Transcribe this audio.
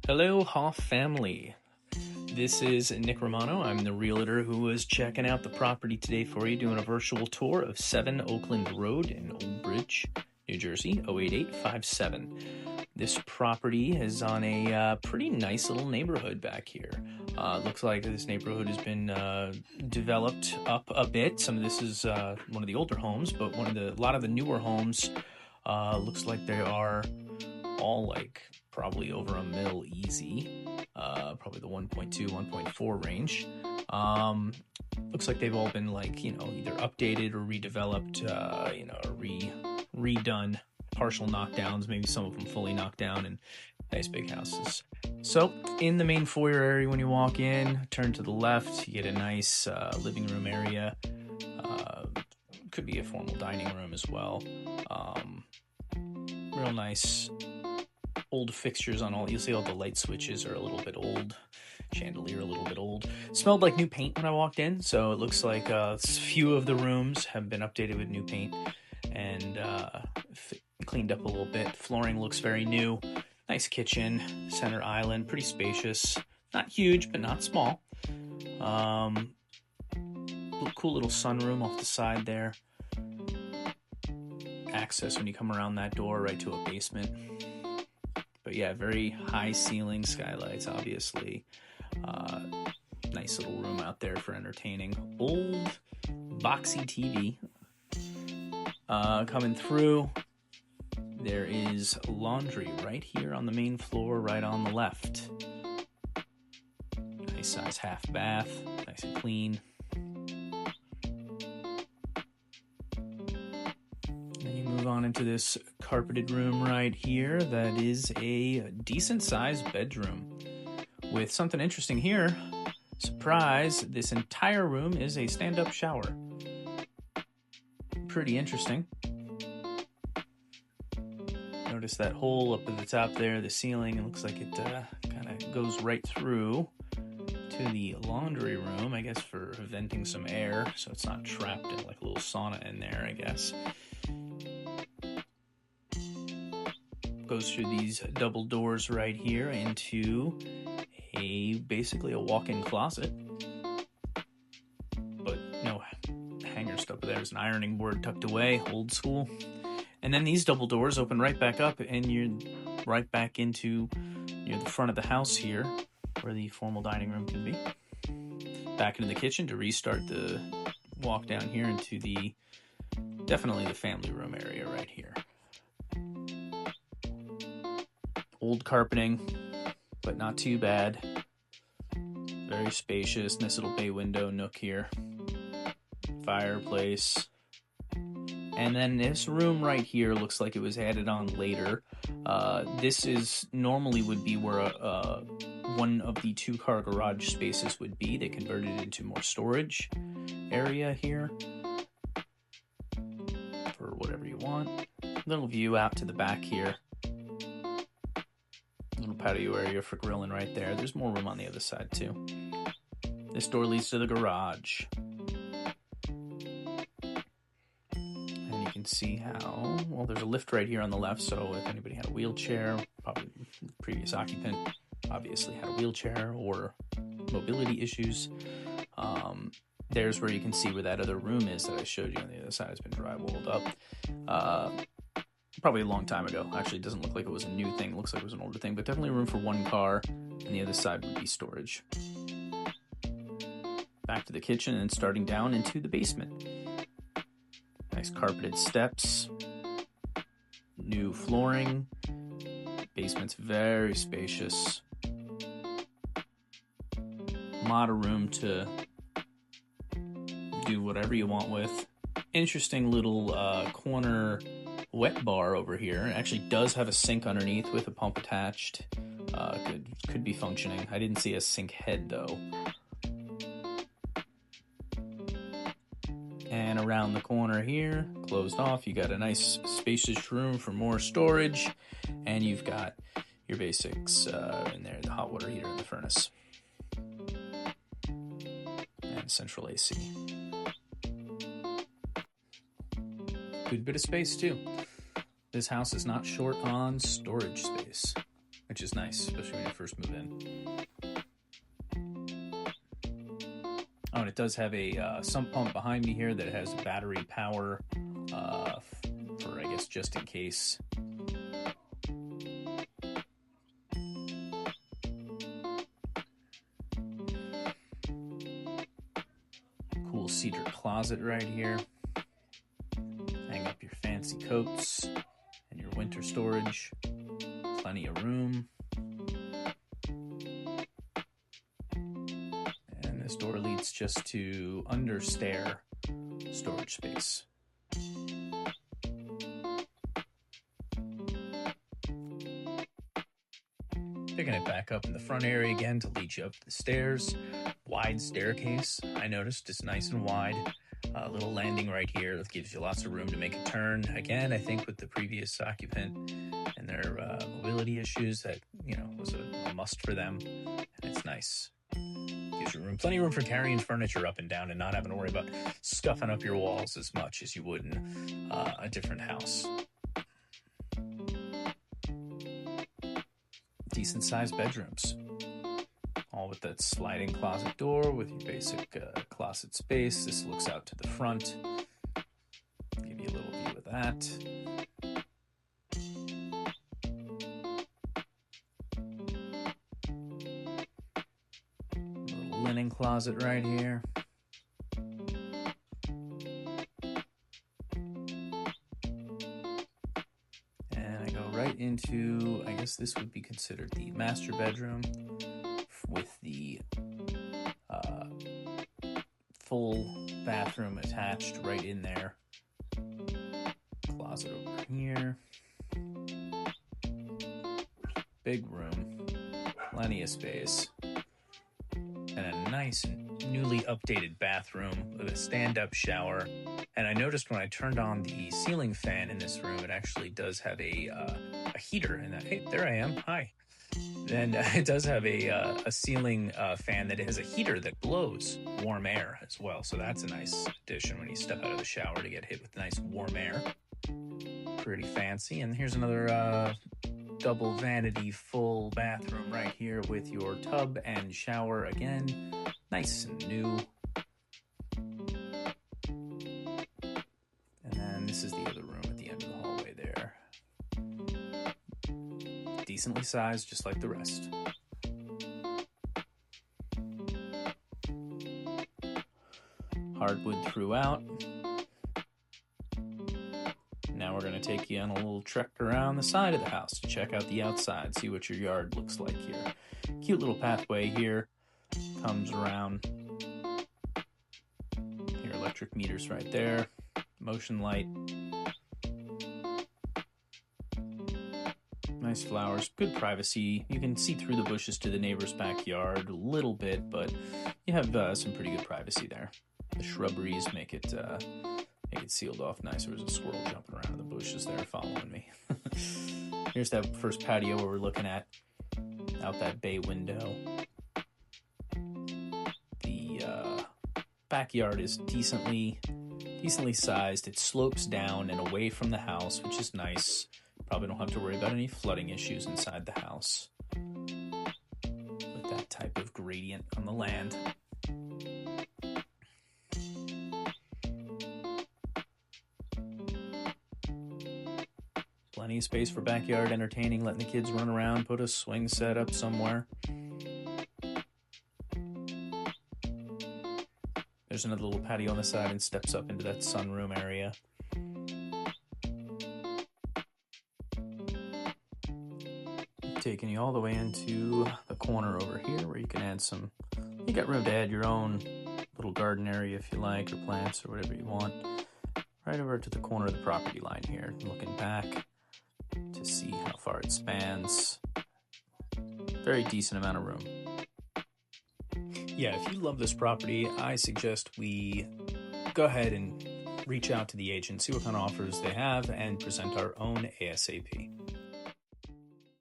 Hello, Hoff family. This is Nick Romano. I'm the realtor who was checking out the property today for you, doing a virtual tour of 7 Oakland Road in Old Bridge, New Jersey, 08857. This property is on a pretty nice little neighborhood back here. Looks like this neighborhood has been developed up a bit. Some of this is one of the older homes, but a lot of the newer homes looks like they are all like probably over $1 million easy, probably the 1.2, 1.4 range. Looks like they've all been either updated or redeveloped, or redone, partial knockdowns, maybe some of them fully knocked down, and nice big houses. So in the main foyer area, when you walk in, turn to the left, you get a nice living room area. Could be a formal dining room as well. Real nice old fixtures on all. You'll see all the light switches are a little bit old, chandelier a little bit old. Smelled like new paint when I walked in, so it looks like a few of the rooms have been updated with new paint and cleaned up a little bit. Flooring looks very new. Nice kitchen, center island, pretty spacious. Not huge, but not small. Cool little sunroom off the side there. Access when you come around that door right to a basement. But yeah, very high ceiling, skylights, obviously. Nice little room out there for entertaining. Old boxy TV. Coming through, there is laundry right here on the main floor, right on the left. Nice size half bath, nice and clean. Move on into this carpeted room right here. That is a decent sized bedroom with something interesting here. Surprise, this entire room is a stand-up shower. Pretty interesting. Notice that hole up at the top there, the ceiling. It looks like it kind of goes right through to the laundry room, I guess for venting some air so it's not trapped in like a little sauna in there, I guess. Goes through these double doors right here into basically a walk-in closet, but no hanger stuff. There's an ironing board tucked away, old school. And then these double doors open right back up, and you're right back into the front of the house here, where the formal dining room can be. Back into the kitchen to restart the walk down here into definitely the family room area right here. Old carpeting, but not too bad. Very spacious. Nice little bay window nook here. Fireplace. And then this room right here looks like it was added on later. This is normally would be where one of the 2-car garage spaces would be. They converted it into more storage area here for whatever you want. Little view out to the back here. Little patio area for grilling right there. There's more room on the other side too. This door leads to the garage. And you can see how, well, there's a lift right here on the left, so if anybody had a wheelchair, probably the previous occupant obviously had a wheelchair or mobility issues. There's where you can see where that other room is that I showed you on the other side. It's been drywalled up. Probably a long time ago. Actually, it doesn't look like it was a new thing. It looks like it was an older thing, but definitely room for 1 car, and the other side would be storage. Back to the kitchen and starting down into the basement. Nice carpeted steps. New flooring. Basement's very spacious. A lot of room to do whatever you want with. Interesting little corner wet bar over here. It actually does have a sink underneath with a pump attached. Could be functioning. I didn't see a sink head though. And around the corner here, closed off, you got a nice spacious room for more storage, and you've got your basics in there, the hot water heater and the furnace. And central AC. Good bit of space too. This house is not short on storage space. which is nice, especially when you first move in. Oh, and it does have a sump pump behind me here that has battery power for, I guess, just in case. Cool cedar closet right here. Hang up your fancy coats and your winter storage. Plenty of room. And this door leads just to under stair storage space. Picking it back up in the front area again to lead you up the stairs. Wide staircase, I noticed, is nice and wide. A little landing right here that gives you lots of room to make a turn. Again, I think with the previous occupant and their mobility issues, that, you know, was a must for them. And it's nice. Gives you room, plenty of room for carrying furniture up and down and not having to worry about scuffing up your walls as much as you would in a different house. Decent sized bedrooms. All with that sliding closet door with your basic closet space. This looks out to the front. Give you a little view of that. Little linen closet right here. And I go right into, I guess this would be considered the master bedroom, with the full bathroom attached right in there. Closet over here. Big room. Plenty of space. And a nice newly updated bathroom with a stand-up shower. And I noticed when I turned on the ceiling fan in this room, it actually does have a heater in that. Hey, there I am. Hi. And it does have a ceiling fan that has a heater that blows warm air as well. So that's a nice addition when you step out of the shower to get hit with nice warm air. Pretty fancy. And here's another double vanity full bathroom right here with your tub and shower again. Nice and new. And then this is the other room at the end of the hallway there. Decently sized, just like the rest. Hardwood throughout. Now we're going to take you on a little trek around the side of the house to check out the outside, see what your yard looks like here. Cute little pathway here. Comes around. Your electric meters right there. Motion light. Nice flowers, good privacy. You can see through the bushes to the neighbor's backyard a little bit, but you have some pretty good privacy there. The shrubberies make it sealed off nice. There was a squirrel jumping around in the bushes there following me. Here's that first patio where we're looking at out that bay window. The backyard is decently sized. It slopes down and away from the house, which is nice. Probably don't have to worry about any flooding issues inside the house with that type of gradient on the land. Plenty of space for backyard entertaining, letting the kids run around, put a swing set up somewhere. There's another little patio on the side and steps up into that sunroom area. Taking you all the way into the corner over here where you can add you got room to add your own little garden area if you like, or plants or whatever you want. Right over to the corner of the property line here, looking back to see how far it spans. Very decent amount of room. Yeah, if you love this property, I suggest we go ahead and reach out to the agent, see what kind of offers they have, and present our own ASAP.